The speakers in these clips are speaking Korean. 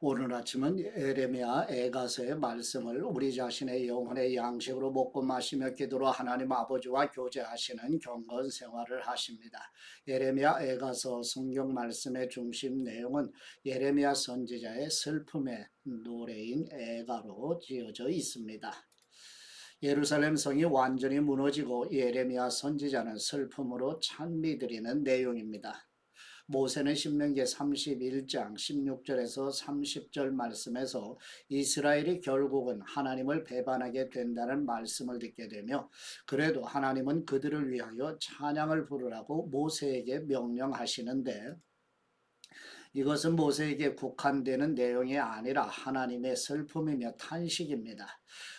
오늘 아침은 에레미야 에가서의 말씀을 우리 자신의 영혼의 양식으로 먹고 마시며 기도로 하나님 아버지와 교제하시는 경건 생활을 하십니다. 에레미야 에가서 성경 말씀의 중심 내용은 예레미야 선지자의 슬픔의 노래인 에가로 지어져 있습니다. 예루살렘 성이 완전히 무너지고 예레미야 선지자는 슬픔으로 찬미드리는 내용입니다. 모세는 신명기 31장 16절에서 30절 말씀에서 이스라엘이 결국은 하나님을 배반하게 된다는 말씀을 듣게 되며, 그래도 하나님은 그들을 위하여 찬양을 부르라고 모세에게 명령하시는데, 이것은 모세에게 국한되는 내용이 아니라 하나님의 슬픔이며 탄식입니다.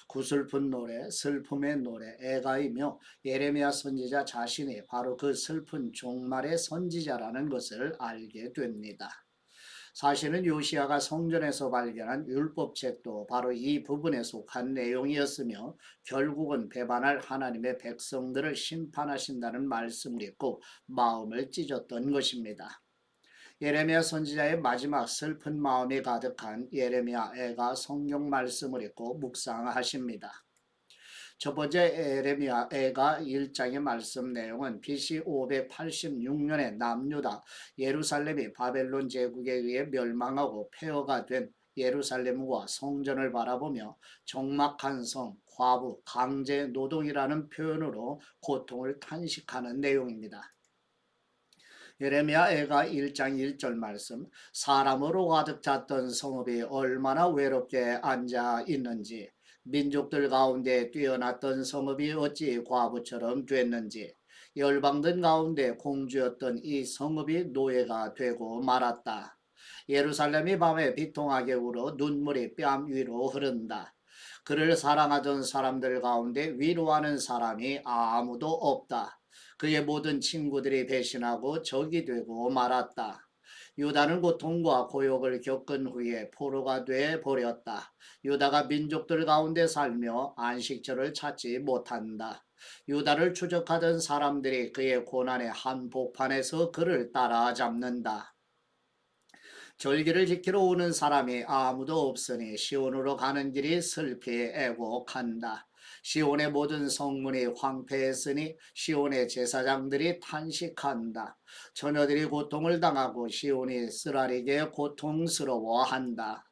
구슬픈 노래, 슬픔의 노래, 애가이며 예레미야 선지자 자신이 바로 그 슬픈 종말의 선지자라는 것을 알게 됩니다. 사실은 요시야가 성전에서 발견한 율법책도 바로 이 부분에 속한 내용이었으며, 결국은 배반할 하나님의 백성들을 심판하신다는 말씀을 읽고 마음을 찢었던 것입니다. 예레미야 선지자의 마지막 슬픈 마음이 가득한 예레미야 애가 성경 말씀을 읽고 묵상하십니다. 첫 번째 예레미야 애가 1장의 말씀 내용은 BC 586년에 남유다 예루살렘이 바벨론 제국에 의해 멸망하고 폐허가 된 예루살렘과 성전을 바라보며 적막한 성, 과부, 강제 노동이라는 표현으로 고통을 탄식하는 내용입니다. 예레미야 애가 1장 1절 말씀, 사람으로 가득 찼던 성읍이 얼마나 외롭게 앉아 있는지, 민족들 가운데 뛰어났던 성읍이 어찌 과부처럼 됐는지, 열방들 가운데 공주였던 이 성읍이 노예가 되고 말았다. 예루살렘이 밤에 비통하게 울어 눈물이 뺨 위로 흐른다. 그를 사랑하던 사람들 가운데 위로하는 사람이 아무도 없다. 그의 모든 친구들이 배신하고 적이 되고 말았다. 유다는 고통과 고욕을 겪은 후에 포로가 돼 버렸다. 유다가 민족들 가운데 살며 안식처를 찾지 못한다. 유다를 추적하던 사람들이 그의 고난의 한복판에서 그를 따라잡는다. 절기를 지키러 오는 사람이 아무도 없으니 시온으로 가는 길이 슬피 애곡한다. 시온의 모든 성문이 황폐했으니 시온의 제사장들이 탄식한다. 처녀들이 고통을 당하고 시온이 쓰라리게 고통스러워한다.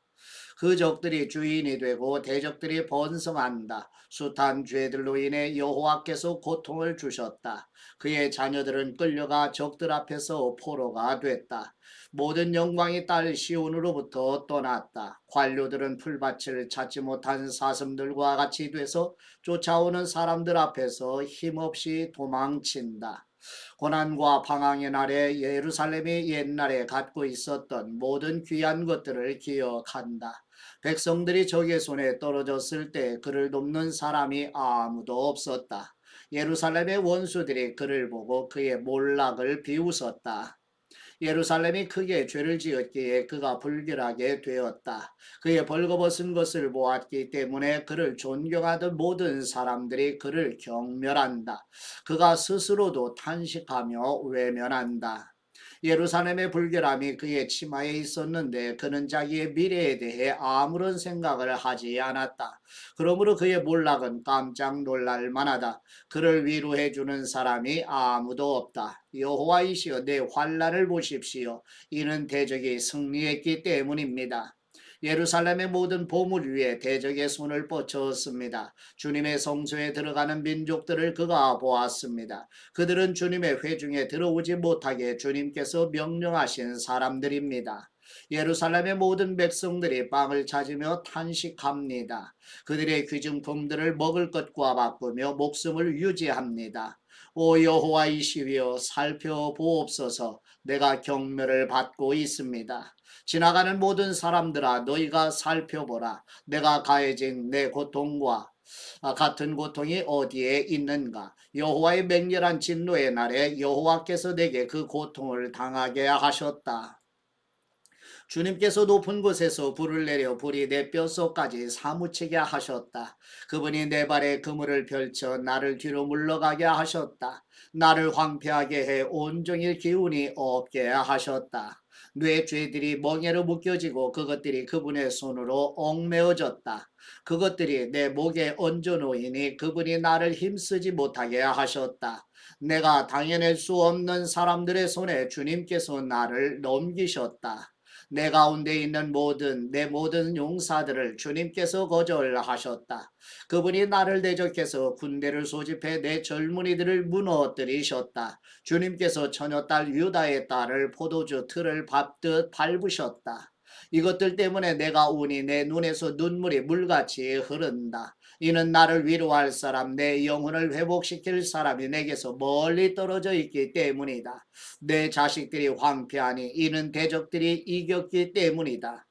그 적들이 주인이 되고 대적들이 번성한다. 숱한 죄들로 인해 여호와께서 고통을 주셨다. 그의 자녀들은 끌려가 적들 앞에서 포로가 됐다. 모든 영광이 딸 시온으로부터 떠났다. 관료들은 풀밭을 찾지 못한 사슴들과 같이 돼서 쫓아오는 사람들 앞에서 힘없이 도망친다. 고난과 방황의 날에 예루살렘이 옛날에 갖고 있었던 모든 귀한 것들을 기억한다. 백성들이 적의 손에 떨어졌을 때 그를 돕는 사람이 아무도 없었다. 예루살렘의 원수들이 그를 보고 그의 몰락을 비웃었다. 예루살렘이 크게 죄를 지었기에 그가 불결하게 되었다. 그의 벌거벗은 것을 보았기 때문에 그를 존경하던 모든 사람들이 그를 경멸한다. 그가 스스로도 탄식하며 외면한다. 예루살렘의 불결함이 그의 치마에 있었는데 그는 자기의 미래에 대해 아무런 생각을 하지 않았다. 그러므로 그의 몰락은 깜짝 놀랄 만하다. 그를 위로해 주는 사람이 아무도 없다. 여호와이시여 내 환난을 보십시오. 이는 대적이 승리했기 때문입니다. 예루살렘의 모든 보물 위에 대적의 손을 뻗쳤습니다. 주님의 성소에 들어가는 민족들을 그가 보았습니다. 그들은 주님의 회중에 들어오지 못하게 주님께서 명령하신 사람들입니다. 예루살렘의 모든 백성들이 빵을 찾으며 탄식합니다. 그들의 귀중품들을 먹을 것과 바꾸며 목숨을 유지합니다. 오 여호와이시여 살펴보옵소서. 내가 경멸을 받고 있습니다. 지나가는 모든 사람들아 너희가 살펴보라. 내가 가해진 내 고통과 같은 고통이 어디에 있는가. 여호와의 맹렬한 진노의 날에 여호와께서 내게 그 고통을 당하게 하셨다. 주님께서 높은 곳에서 불을 내려 불이 내 뼛속까지 사무치게 하셨다. 그분이 내 발에 그물을 펼쳐 나를 뒤로 물러가게 하셨다. 나를 황폐하게 해 온종일 기운이 없게 하셨다. 뇌 죄들이 멍에로 묶여지고 그것들이 그분의 손으로 얽매어졌다. 그것들이 내 목에 얹어 놓이니 그분이 나를 힘쓰지 못하게 하셨다. 내가 당해낼 수 없는 사람들의 손에 주님께서 나를 넘기셨다. 내 가운데 있는 내 모든 용사들을 주님께서 거절하셨다. 그분이 나를 대적해서 군대를 소집해 내 젊은이들을 무너뜨리셨다. 주님께서 처녀딸 유다의 딸을 포도주 틀을 밟듯 밟으셨다. 이것들 때문에 내가 우니 내 눈에서 눈물이 물같이 흐른다. 이는 나를 위로할 사람, 내 영혼을 회복시킬 사람이 내게서 멀리 떨어져 있기 때문이다. 내 자식들이 황폐하니 이는 대적들이 이겼기 때문이다.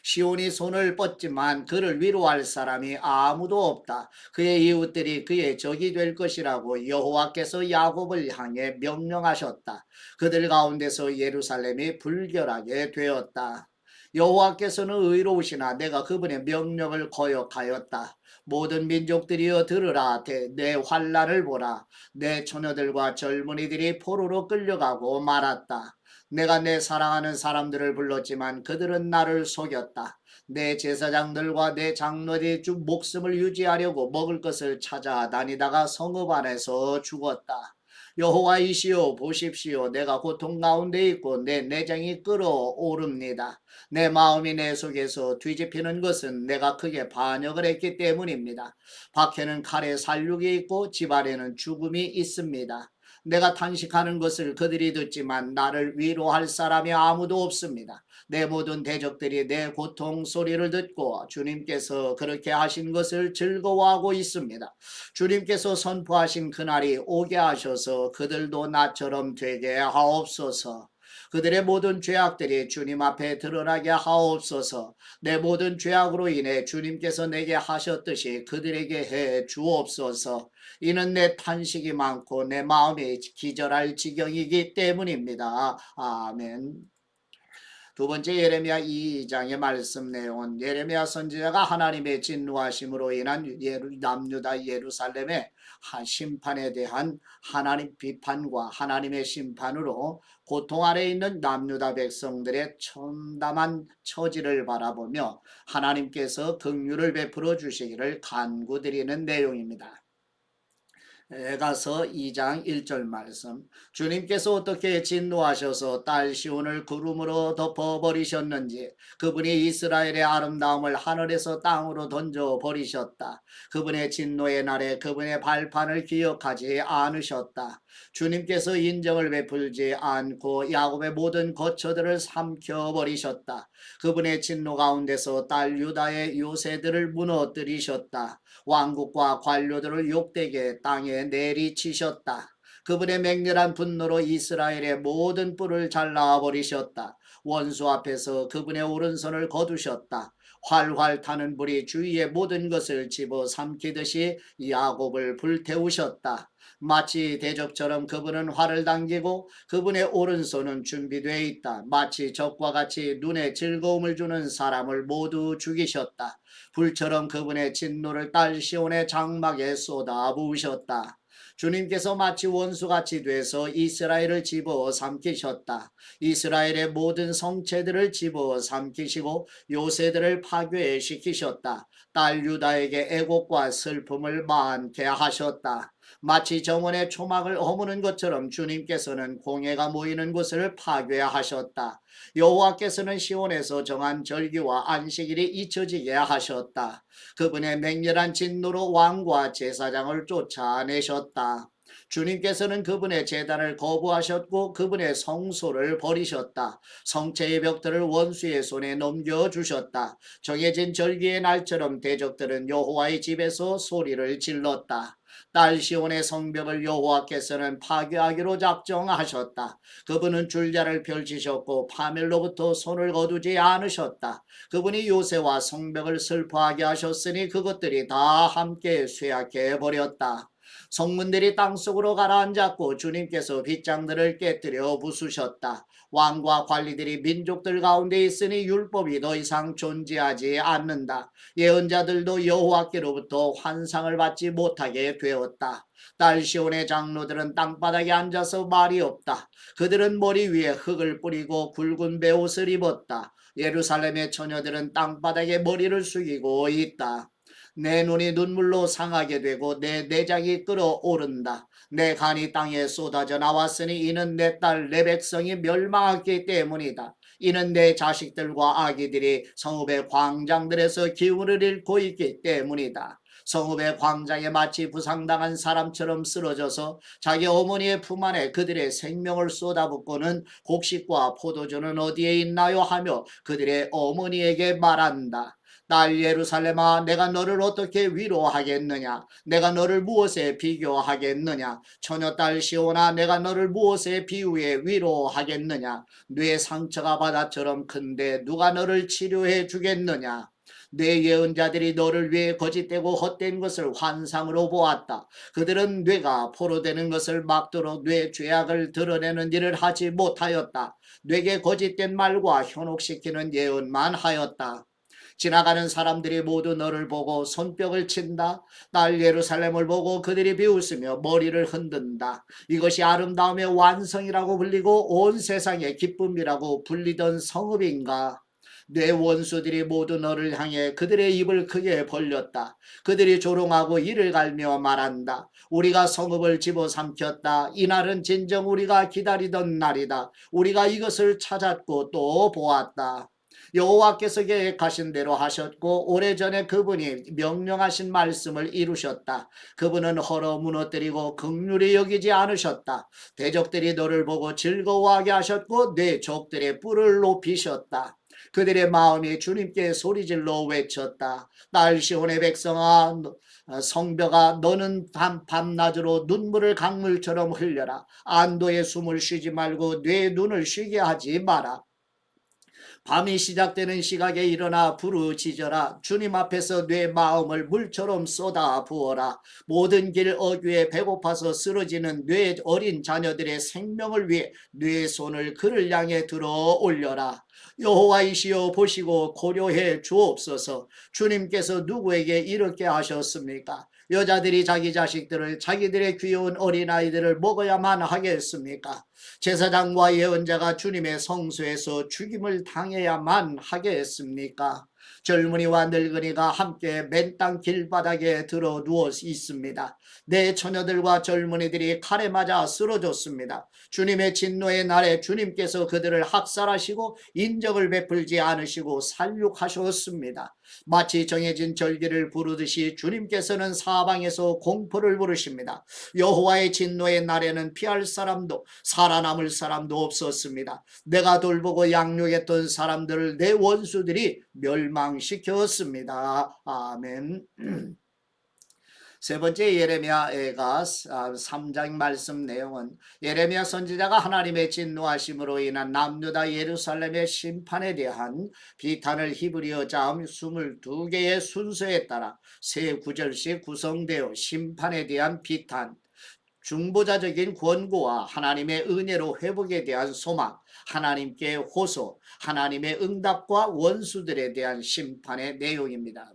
시온이 손을 뻗지만 그를 위로할 사람이 아무도 없다. 그의 이웃들이 그의 적이 될 것이라고 여호와께서 야곱을 향해 명령하셨다. 그들 가운데서 예루살렘이 불결하게 되었다. 여호와께서는 의로우시나 내가 그분의 명령을 거역하였다. 모든 민족들이여 들으라. 내 환난을 보라. 내 처녀들과 젊은이들이 포로로 끌려가고 말았다. 내가 내 사랑하는 사람들을 불렀지만 그들은 나를 속였다. 내 제사장들과 내 장로들이 목숨을 유지하려고 먹을 것을 찾아 다니다가 성읍 안에서 죽었다. 여호와이시여 보십시오. 내가 고통 가운데 있고 내 내장이 끓어오릅니다. 내 마음이 내 속에서 뒤집히는 것은 내가 크게 반역을 했기 때문입니다. 밖에는 칼의 살육이 있고 집 안에는 죽음이 있습니다. 내가 탄식하는 것을 그들이 듣지만 나를 위로할 사람이 아무도 없습니다. 내 모든 대적들이 내 고통 소리를 듣고 주님께서 그렇게 하신 것을 즐거워하고 있습니다. 주님께서 선포하신 그날이 오게 하셔서 그들도 나처럼 되게 하옵소서. 그들의 모든 죄악들이 주님 앞에 드러나게 하옵소서. 내 모든 죄악으로 인해 주님께서 내게 하셨듯이 그들에게 해 주옵소서. 이는 내 탄식이 많고 내 마음이 기절할 지경이기 때문입니다. 아멘. 두 번째 예레미야 2장의 말씀 내용은 예레미야 선지자가 하나님의 진노하심으로 인한 남유다 예루살렘의 심판에 대한 하나님 비판과 하나님의 심판으로 고통 아래 있는 남유다 백성들의 참담한 처지를 바라보며 하나님께서 긍휼을 베풀어 주시기를 간구드리는 내용입니다. 에가서 2장 1절 말씀. 주님께서 어떻게 진노하셔서 딸 시온을 구름으로 덮어버리셨는지 그분이 이스라엘의 아름다움을 하늘에서 땅으로 던져버리셨다. 그분의 진노의 날에 그분의 발판을 기억하지 않으셨다. 주님께서 인정을 베풀지 않고 야곱의 모든 거처들을 삼켜버리셨다. 그분의 진노 가운데서 딸 유다의 요새들을 무너뜨리셨다. 왕국과 관료들을 욕되게 땅에 내리치셨다. 그분의 맹렬한 분노로 이스라엘의 모든 뿔을 잘라버리셨다. 원수 앞에서 그분의 오른손을 거두셨다. 활활 타는 불이 주위의 모든 것을 집어삼키듯이 야곱을 불태우셨다. 마치 대적처럼 그분은 활을 당기고 그분의 오른손은 준비되어 있다. 마치 적과 같이 눈에 즐거움을 주는 사람을 모두 죽이셨다. 불처럼 그분의 진노를 딸 시온의 장막에 쏟아부으셨다. 주님께서 마치 원수같이 돼서 이스라엘을 집어삼키셨다. 이스라엘의 모든 성체들을 집어삼키시고 요새들을 파괴시키셨다. 딸 유다에게 애곡과 슬픔을 많게 하셨다. 마치 정원의 초막을 허무는 것처럼 주님께서는 공회가 모이는 곳을 파괴하셨다. 여호와께서는 시온에서 정한 절기와 안식일이 잊혀지게 하셨다. 그분의 맹렬한 진노로 왕과 제사장을 쫓아내셨다. 주님께서는 그분의 제단을 거부하셨고 그분의 성소를 버리셨다. 성체의 벽들을 원수의 손에 넘겨주셨다. 정해진 절기의 날처럼 대적들은 여호와의 집에서 소리를 질렀다. 딸 시온의 성벽을 여호와께서는 파괴하기로 작정하셨다. 그분은 줄자를 펼치셨고 파멸로부터 손을 거두지 않으셨다. 그분이 요새와 성벽을 슬퍼하게 하셨으니 그것들이 다 함께 쇠약해 버렸다. 성문들이 땅속으로 가라앉았고 주님께서 빗장들을 깨뜨려 부수셨다. 왕과 관리들이 민족들 가운데 있으니 율법이 더 이상 존재하지 않는다. 예언자들도 여호와께로부터 환상을 받지 못하게 되었다. 딸 시온의 장로들은 땅바닥에 앉아서 말이 없다. 그들은 머리 위에 흙을 뿌리고 굵은 베옷을 입었다. 예루살렘의 처녀들은 땅바닥에 머리를 숙이고 있다. 내 눈이 눈물로 상하게 되고 내 내장이 끓어오른다. 내 간이 땅에 쏟아져 나왔으니 이는 내 딸 내 백성이 멸망했기 때문이다. 이는 내 자식들과 아기들이 성읍의 광장들에서 기운을 잃고 있기 때문이다. 성읍의 광장에 마치 부상당한 사람처럼 쓰러져서 자기 어머니의 품 안에 그들의 생명을 쏟아붓고는 곡식과 포도주는 어디에 있나요 하며 그들의 어머니에게 말한다. 딸 예루살렘아, 내가 너를 어떻게 위로하겠느냐? 내가 너를 무엇에 비교하겠느냐? 처녀딸 시온아, 내가 너를 무엇에 비유해 위로하겠느냐? 네 상처가 바다처럼 큰데 누가 너를 치료해 주겠느냐? 뇌 예언자들이 너를 위해 거짓되고 헛된 것을 환상으로 보았다. 그들은 뇌가 포로되는 것을 막도록 뇌 죄악을 드러내는 일을 하지 못하였다. 뇌게 거짓된 말과 현혹시키는 예언만 하였다. 지나가는 사람들이 모두 너를 보고 손뼉을 친다. 딸 예루살렘을 보고 그들이 비웃으며 머리를 흔든다. 이것이 아름다움의 완성이라고 불리고 온 세상의 기쁨이라고 불리던 성읍인가? 내 원수들이 모두 너를 향해 그들의 입을 크게 벌렸다. 그들이 조롱하고 이를 갈며 말한다. 우리가 성읍을 집어삼켰다. 이날은 진정 우리가 기다리던 날이다. 우리가 이것을 찾았고 또 보았다. 여호와께서 계획하신 대로 하셨고 오래전에 그분이 명령하신 말씀을 이루셨다. 그분은 헐어 무너뜨리고 긍휼히 여기지 않으셨다. 대적들이 너를 보고 즐거워하게 하셨고 내 적들의 뿔을 높이셨다. 그들의 마음이 주님께 소리질러 외쳤다. 딸 시온의 백성아, 성벽아, 너는 밤낮으로 눈물을 강물처럼 흘려라. 안도의 숨을 쉬지 말고 내 눈을 쉬게 하지 마라. 밤이 시작되는 시각에 일어나 부르짖어라. 주님 앞에서 내 마음을 물처럼 쏟아 부어라. 모든 길 어귀에 배고파서 쓰러지는 내 어린 자녀들의 생명을 위해 내 손을 그를 향해 들어 올려라. 여호와이시여 보시고 고려해 주옵소서. 주님께서 누구에게 이렇게 하셨습니까? 여자들이 자기 자식들을 자기들의 귀여운 어린아이들을 먹어야만 하겠습니까? 제사장과 예언자가 주님의 성소에서 죽임을 당해야만 하겠습니까? 젊은이와 늙은이가 함께 맨 땅 길바닥에 들어 누워 있습니다. 내 처녀들과 젊은이들이 칼에 맞아 쓰러졌습니다. 주님의 진노의 날에 주님께서 그들을 학살하시고 인정을 베풀지 않으시고 살육하셨습니다. 마치 정해진 절기를 부르듯이 주님께서는 사방에서 공포를 부르십니다. 여호와의 진노의 날에는 피할 사람도 살아남을 사람도 없었습니다. 내가 돌보고 양육했던 사람들을 내 원수들이 멸망시켰습니다. 아멘. 세 번째 예레미야가 3장 말씀 내용은 예레미야 선지자가 하나님의 진노하심으로 인한 남유다 예루살렘의 심판에 대한 비탄을 히브리어 자음 22개의 순서에 따라 세 구절씩 구성되어 심판에 대한 비탄, 중보자적인 권고와 하나님의 은혜로 회복에 대한 소망, 하나님께 호소, 하나님의 응답과 원수들에 대한 심판의 내용입니다.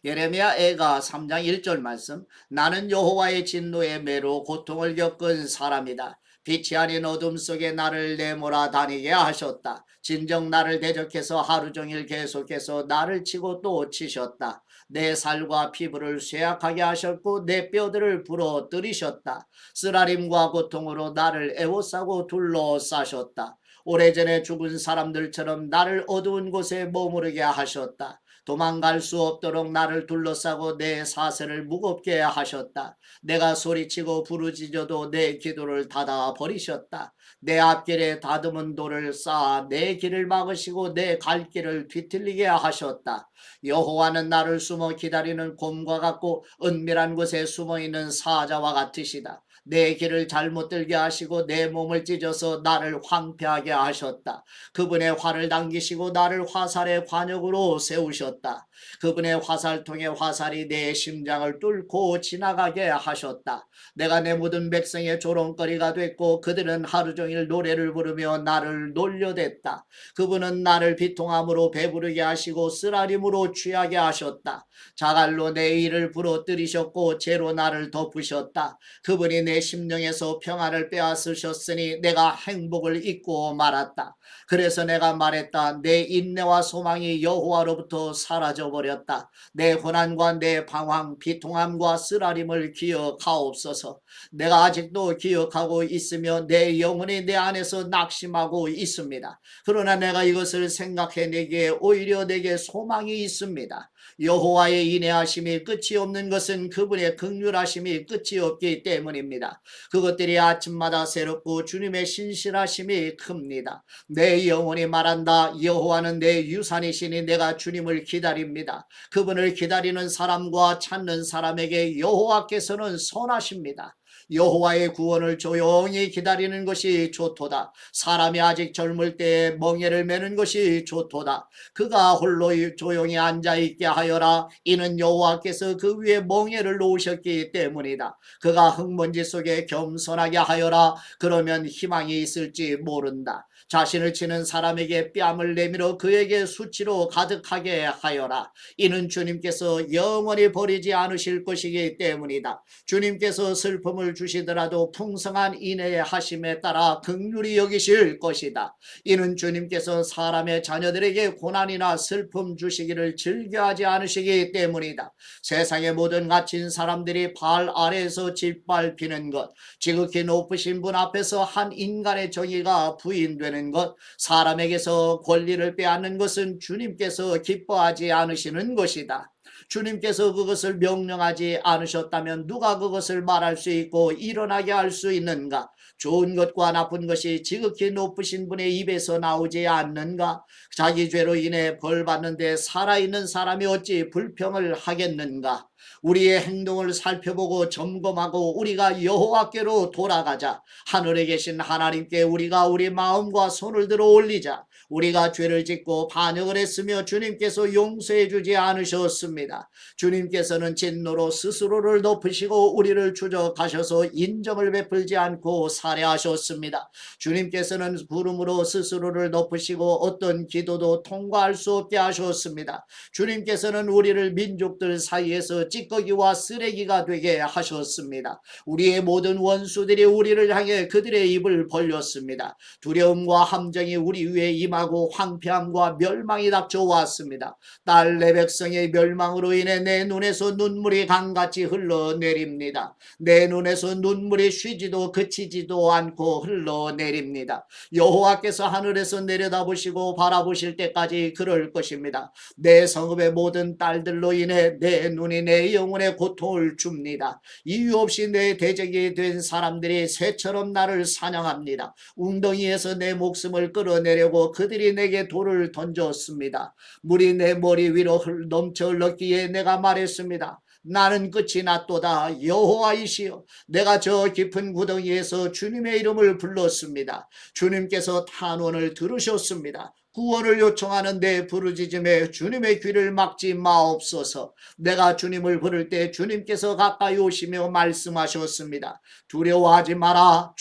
예레미야 애가 3장 1절 말씀. 나는 여호와의 진노의 매로 고통을 겪은 사람이다. 빛이 아닌 어둠 속에 나를 내몰아 다니게 하셨다. 진정 나를 대적해서 하루 종일 계속해서 나를 치고 또 치셨다. 내 살과 피부를 쇠약하게 하셨고 내 뼈들을 부러뜨리셨다. 쓰라림과 고통으로 나를 애워싸고 둘러싸셨다. 오래전에 죽은 사람들처럼 나를 어두운 곳에 머무르게 하셨다. 도망갈 수 없도록 나를 둘러싸고 내 사슬을 무겁게 하셨다. 내가 소리치고 부르짖어도 내 기도를 닫아 버리셨다. 내 앞길에 다듬은 돌을 쌓아 내 길을 막으시고 내 갈 길을 뒤틀리게 하셨다. 여호와는 나를 숨어 기다리는 곰과 같고 은밀한 곳에 숨어있는 사자와 같으시다. 내 길을 잘못 들게 하시고 내 몸을 찢어서 나를 황폐하게 하셨다. 그분의 화를 당기시고 나를 화살의 관역으로 세우셨다. 그분의 화살통에 화살이 내 심장을 뚫고 지나가게 하셨다. 내가 내 모든 백성의 조롱거리가 됐고 그들은 하루 종일 노래를 부르며 나를 놀려댔다. 그분은 나를 비통함으로 배부르게 하시고 쓰라림으로 취하게 하셨다. 자갈로 내 일을 부러뜨리셨고 재로 나를 덮으셨다. 그분이 내 심령에서 평안을 빼앗으셨으니 내가 행복을 잊고 말았다. 그래서 내가 말했다. 내 인내와 소망이 여호와로부터 사라져버렸다. 내 고난과 내 방황, 비통함과 쓰라림을 기억하옵소서. 내가 아직도 기억하고 있으며 내 영혼이 내 안에서 낙심하고 있습니다. 그러나 내가 이것을 생각해내기에 오히려 내게 소망이 있습니다. 여호와의 인내하심이 끝이 없는 것은 그분의 긍휼하심이 끝이 없기 때문입니다. 그것들이 아침마다 새롭고 주님의 신실하심이 큽니다. 내 영혼이 말한다. 여호와는 내 유산이시니 내가 주님을 기다립니다. 그분을 기다리는 사람과 찾는 사람에게 여호와께서는 선하십니다. 여호와의 구원을 조용히 기다리는 것이 좋도다. 사람이 아직 젊을 때에 멍에를 매는 것이 좋도다. 그가 홀로 조용히 앉아있게 하여라. 이는 여호와께서 그 위에 멍에를 놓으셨기 때문이다. 그가 흙먼지 속에 겸손하게 하여라. 그러면 희망이 있을지 모른다. 자신을 치는 사람에게 뺨을 내밀어 그에게 수치로 가득하게 하여라. 이는 주님께서 영원히 버리지 않으실 것이기 때문이다. 주님께서 슬픔을 주시더라도 풍성한 인애의 하심에 따라 긍휼히 여기실 것이다. 이는 주님께서 사람의 자녀들에게 고난이나 슬픔 주시기를 즐겨하지 않으시기 때문이다. 세상의 모든 갇힌 사람들이 발 아래에서 짓밟히는 것, 지극히 높으신 분 앞에서 한 인간의 정의가 부인되는 것, 사람에게서 권리를 빼앗는 것은 주님께서 기뻐하지 않으시는 것이다. 주님께서 그것을 명령하지 않으셨다면 누가 그것을 말할 수 있고 일어나게 할 수 있는가? 좋은 것과 나쁜 것이 지극히 높으신 분의 입에서 나오지 않는가? 자기 죄로 인해 벌 받는데 살아있는 사람이 어찌 불평을 하겠는가? 우리의 행동을 살펴보고 점검하고 우리가 여호와께로 돌아가자. 하늘에 계신 하나님께 우리가 우리 마음과 손을 들어 올리자. 우리가 죄를 짓고 반역을 했으며 주님께서 용서해 주지 않으셨습니다. 주님께서는 진노로 스스로를 높이시고 우리를 추적하셔서 인정을 베풀지 않고 살해하셨습니다. 주님께서는 부름으로 스스로를 높이시고 어떤 기도도 통과할 수 없게 하셨습니다. 주님께서는 우리를 민족들 사이에서 찌꺼기와 쓰레기가 되게 하셨습니다. 우리의 모든 원수들이 우리를 향해 그들의 입을 벌렸습니다. 두려움과 함정이 우리 위에 임하고 황폐함과 멸망이 닥쳐왔습니다. 딸 내 백성의 멸망으로 인해 내 눈에서 눈물이 강같이 흘러내립니다. 내 눈에서 눈물이 쉬지도 그치지도 않고 흘러내립니다. 여호와께서 하늘에서 내려다보시고 바라보실 때까지 그럴 것입니다. 내 성읍의 모든 딸들로 인해 내 눈이 내 영혼에 고통을 줍니다. 이유 없이 내 대적이 된 사람들이 새처럼 나를 사냥합니다. 웅덩이에서 내 목숨을 끌어내려고 그들이 내게 돌을 던졌습니다. 물이 내 머리 위로 넘쳐 흘렀기에 내가 말했습니다. 나는 끝이 났도다. 여호와이시여, 내가 저 깊은 구덩이에서 주님의 이름을 불렀습니다. 주님께서 탄원을 들으셨습니다. 구원을 요청하는 내 부르짖음에 주님의 귀를 막지 마옵소서. 내가 주님을 부를 때 주님께서 가까이 오시며 말씀하셨습니다. 두려워하지 마라.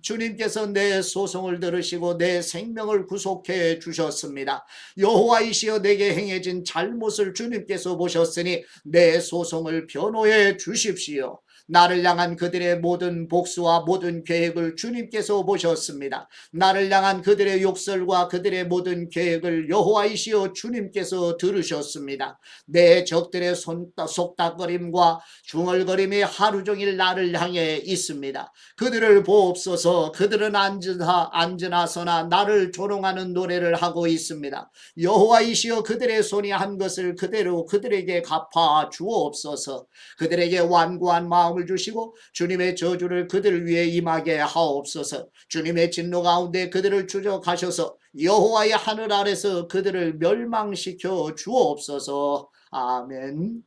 주님께서 내 소송을 들으시고 내 생명을 구속해 주셨습니다. 여호와이시여, 내게 행해진 잘못을 주님께서 보셨으니 내 소송을 변호해 주십시오. 나를 향한 그들의 모든 복수와 모든 계획을 주님께서 보셨습니다. 나를 향한 그들의 욕설과 그들의 모든 계획을 여호와이시여 주님께서 들으셨습니다. 내 적들의 속닥거림과 중얼거림이 하루 종일 나를 향해 있습니다. 그들을 보옵소서. 그들은 앉으나서나 나를 조롱하는 노래를 하고 있습니다. 여호와이시여, 그들의 손이 한 것을 그대로 그들에게 갚아 주옵소서. 그들에게 완고한 마음을 주시고 주님의 저주를 그들 위에 임하게 하옵소서. 주님의 진노 가운데 그들을 추적하셔서 여호와의 하늘 아래서 그들을 멸망시켜 주옵소서. 아멘.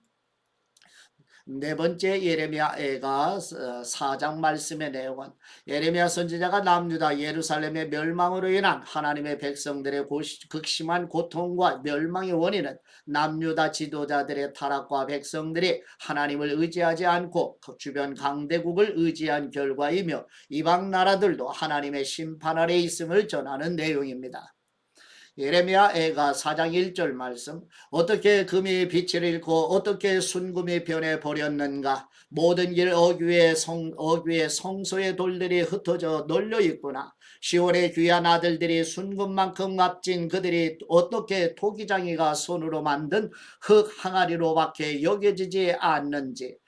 네 번째 예레미야애가 4장 말씀의 내용은 예레미야 선지자가 남유다 예루살렘의 멸망으로 인한 하나님의 백성들의 극심한 고통과 멸망의 원인은 남유다 지도자들의 타락과 백성들이 하나님을 의지하지 않고 주변 강대국을 의지한 결과이며 이방 나라들도 하나님의 심판 아래 있음을 전하는 내용입니다. 예레미야 애가 4장 1절 말씀 어떻게 금이 빛을 잃고 어떻게 순금이 변해 버렸는가 모든 길 어귀의 성소의 돌들이 흩어져 널려 있구나 시온의 귀한 아들들이 순금만큼 값진 그들이 어떻게 토기장이가 손으로 만든 흙 항아리로밖에 여겨지지 않는지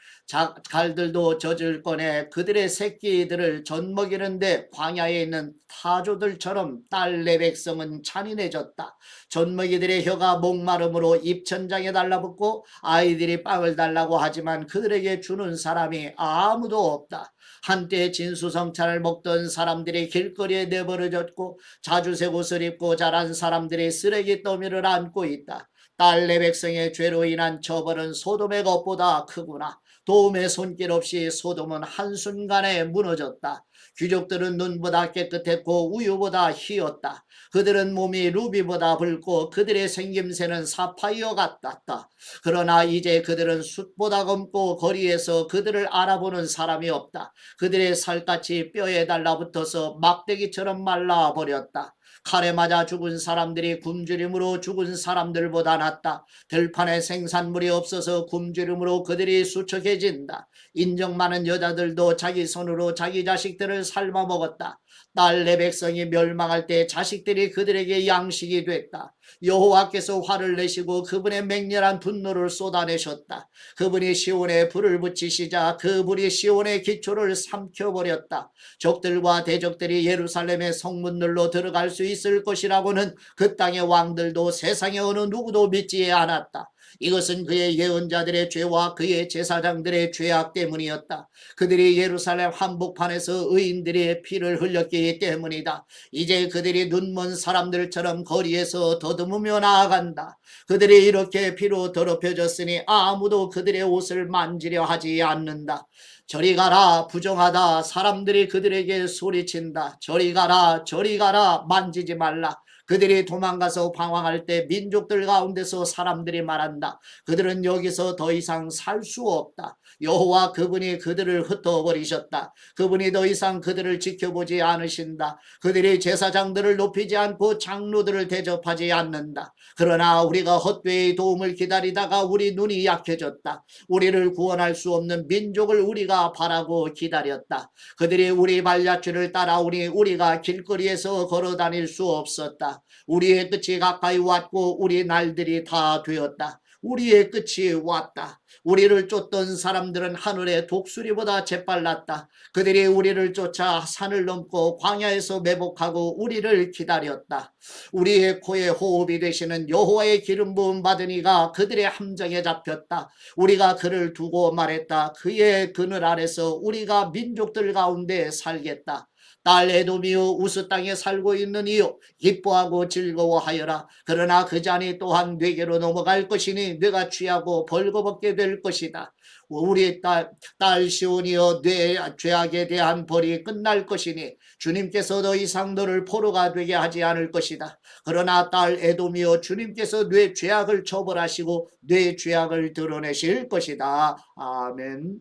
갈들도 젖을 꺼내 그들의 새끼들을 젖먹이는데 광야에 있는 타조들처럼 딸 내 백성은 잔인해졌다. 젖먹이들의 혀가 목마름으로 입천장에 달라붙고 아이들이 빵을 달라고 하지만 그들에게 주는 사람이 아무도 없다. 한때 진수성찬을 먹던 사람들이 길거리에 내버려졌고 자주색 옷을 입고 자란 사람들이 쓰레기 더미를 안고 있다. 딸 내 백성의 죄로 인한 처벌은 소돔의 것보다 크구나. 도움의 손길 없이 소돔은 한순간에 무너졌다. 귀족들은 눈보다 깨끗했고 우유보다 희었다. 그들은 몸이 루비보다 붉고 그들의 생김새는 사파이어 같았다. 그러나 이제 그들은 숯보다 검고 거리에서 그들을 알아보는 사람이 없다. 그들의 살갗이 뼈에 달라붙어서 막대기처럼 말라버렸다. 칼에 맞아 죽은 사람들이 굶주림으로 죽은 사람들보다 낫다. 들판에 생산물이 없어서 굶주림으로 그들이 수척해진다. 인정 많은 여자들도 자기 손으로 자기 자식들을 삶아 먹었다. 딸 내 백성이 멸망할 때 자식들이 그들에게 양식이 됐다. 여호와께서 화를 내시고 그분의 맹렬한 분노를 쏟아내셨다. 그분이 시온에 불을 붙이시자 그 불이 시온의 기초를 삼켜버렸다. 적들과 대적들이 예루살렘의 성문들로 들어갈 수 있을 것이라고는 그 땅의 왕들도 세상의 어느 누구도 믿지 않았다. 이것은 그의 예언자들의 죄와 그의 제사장들의 죄악 때문이었다. 그들이 예루살렘 한복판에서 의인들의 피를 흘렸기 때문이다. 이제 그들이 눈먼 사람들처럼 거리에서 더듬으며 나아간다. 그들이 이렇게 피로 더럽혀졌으니 아무도 그들의 옷을 만지려 하지 않는다. 저리 가라 부정하다. 사람들이 그들에게 소리친다. 저리 가라 저리 가라 만지지 말라. 그들이 도망가서 방황할 때 민족들 가운데서 사람들이 말한다. 그들은 여기서 더 이상 살 수 없다. 여호와 그분이 그들을 흩어버리셨다. 그분이 더 이상 그들을 지켜보지 않으신다. 그들이 제사장들을 높이지 않고 장로들을 대접하지 않는다. 그러나 우리가 헛되이 도움을 기다리다가 우리 눈이 약해졌다. 우리를 구원할 수 없는 민족을 우리가 바라고 기다렸다. 그들이 우리 발자취를 따라오니 우리가 길거리에서 걸어다닐 수 없었다. 우리의 끝이 가까이 왔고 우리 날들이 다 되었다. 우리의 끝이 왔다. 우리를 쫓던 사람들은 하늘의 독수리보다 재빨랐다. 그들이 우리를 쫓아 산을 넘고 광야에서 매복하고 우리를 기다렸다. 우리의 코에 호흡이 되시는 여호와의 기름 부음 받은 이가 그들의 함정에 잡혔다. 우리가 그를 두고 말했다. 그의 그늘 아래서 우리가 민족들 가운데 살겠다. 딸 에돔이여 우스 땅에 살고 있는 이여 기뻐하고 즐거워하여라. 그러나 그 잔이 또한 뇌게로 넘어갈 것이니 뇌가 취하고 벌거벗게 될 것이다. 우리 딸 시온이여 뇌 죄악에 대한 벌이 끝날 것이니 주님께서 더 이상 너를 포로가 되게 하지 않을 것이다. 그러나 딸 에돔이여 주님께서 뇌 죄악을 처벌하시고 뇌 죄악을 드러내실 것이다. 아멘.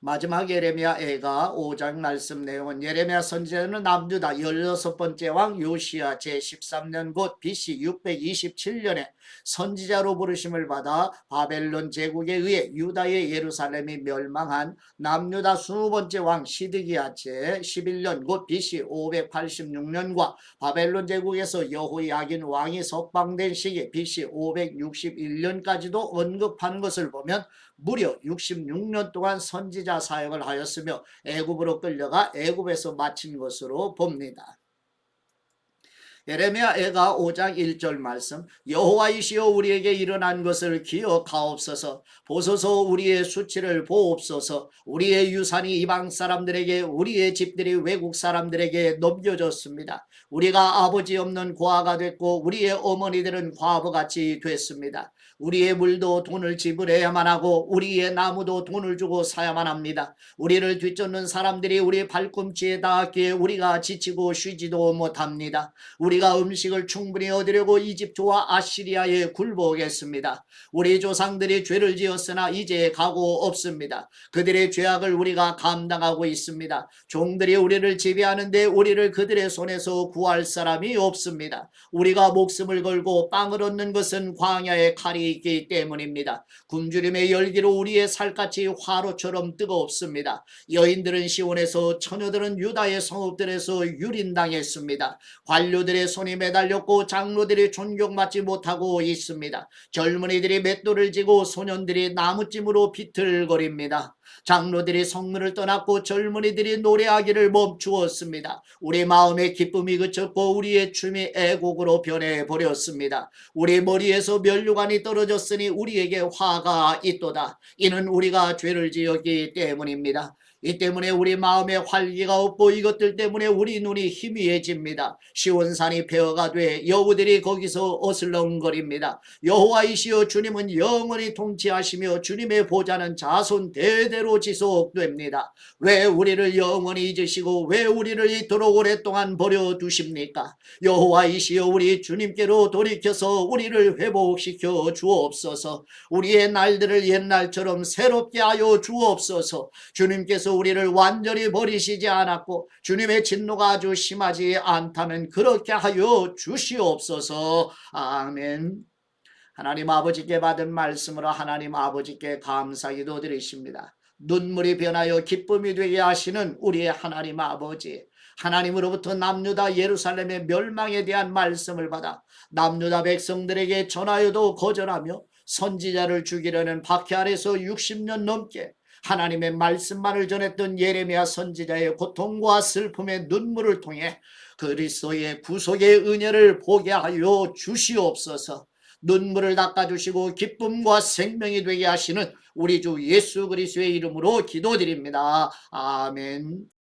마지막 예레미야 애가 5장 말씀 내용은 예레미야 선지자는 남유다 16번째 왕 요시야 제13년 곧 BC 627년에 선지자로 부르심을 받아 바벨론 제국에 의해 유다의 예루살렘이 멸망한 남유다 20번째 왕 시드기야 제11년 곧 BC 586년과 바벨론 제국에서 여호야긴 왕이 석방된 시기 BC 561년까지도 언급하는 것을 보면 무려 66년 동안 선지자 사역을 하였으며 애굽으로 끌려가 애굽에서 마친 것으로 봅니다. 에레미야 애가 5장 1절 말씀. 여호와이시여 우리에게 일어난 것을 기억하옵소서. 보소서 우리의 수치를 보옵소서. 우리의 유산이 이방 사람들에게, 우리의 집들이 외국 사람들에게 넘겨졌습니다. 우리가 아버지 없는 고아가 됐고 우리의 어머니들은 과부같이 됐습니다. 우리의 물도 돈을 지불해야만 하고 우리의 나무도 돈을 주고 사야만 합니다. 우리를 뒤쫓는 사람들이 우리 발꿈치에 닿았기에 우리가 지치고 쉬지도 못합니다. 우리가 음식을 충분히 얻으려고 이집트와 아시리아에 굴복했습니다. 우리 조상들이 죄를 지었으나 이제 각오 없습니다. 그들의 죄악을 우리가 감당하고 있습니다. 종들이 우리를 지배하는데 우리를 그들의 손에서 구할 사람이 없습니다. 우리가 목숨을 걸고 빵을 얻는 것은 광야의 칼이 있기 때문입니다. 굶주림의 열기로 우리의 살갗이 화로처럼 뜨겁습니다. 여인들은 시온에서, 처녀들은 유다의 성읍들에서 유린당했습니다. 관료들의 손이 매달렸고 장로들이 존경받지 못하고 있습니다. 젊은이들이 맷돌을 쥐고 소년들이 나무찜으로 비틀거립니다. 장로들이 성문을 떠났고 젊은이들이 노래하기를 멈추었습니다. 우리 마음의 기쁨이 그쳤고 우리의 춤이 애곡으로 변해버렸습니다. 우리 머리에서 면류관이 떨어졌으니 우리에게 화가 있도다. 이는 우리가 죄를 지었기 때문입니다. 이 때문에 우리 마음에 활기가 없고 이것들 때문에 우리 눈이 희미해집니다. 시온산이 폐허가 돼 여우들이 거기서 어슬렁거립니다. 여호와이시여 주님은 영원히 통치하시며 주님의 보좌는 자손 대대로 지속됩니다. 왜 우리를 영원히 잊으시고 왜 우리를 이토록 오랫동안 버려두십니까? 여호와이시여 우리 주님께로 돌이켜서 우리를 회복시켜 주옵소서. 우리의 날들을 옛날처럼 새롭게 하여 주옵소서. 주님께서 우리를 완전히 버리시지 않았고 주님의 진노가 아주 심하지 않다면 그렇게 하여 주시옵소서. 아멘. 하나님 아버지께 받은 말씀으로 하나님 아버지께 감사기도 드리십니다. 눈물이 변하여 기쁨이 되게 하시는 우리의 하나님 아버지, 하나님으로부터 남유다 예루살렘의 멸망에 대한 말씀을 받아 남유다 백성들에게 전하여도 거절하며 선지자를 죽이려는 박해 아래서 60년 넘게 하나님의 말씀만을 전했던 예레미야 선지자의 고통과 슬픔의 눈물을 통해 그리스도의 구속의 은혜를 보게 하여 주시옵소서. 눈물을 닦아주시고 기쁨과 생명이 되게 하시는 우리 주 예수 그리스도의 이름으로 기도드립니다. 아멘.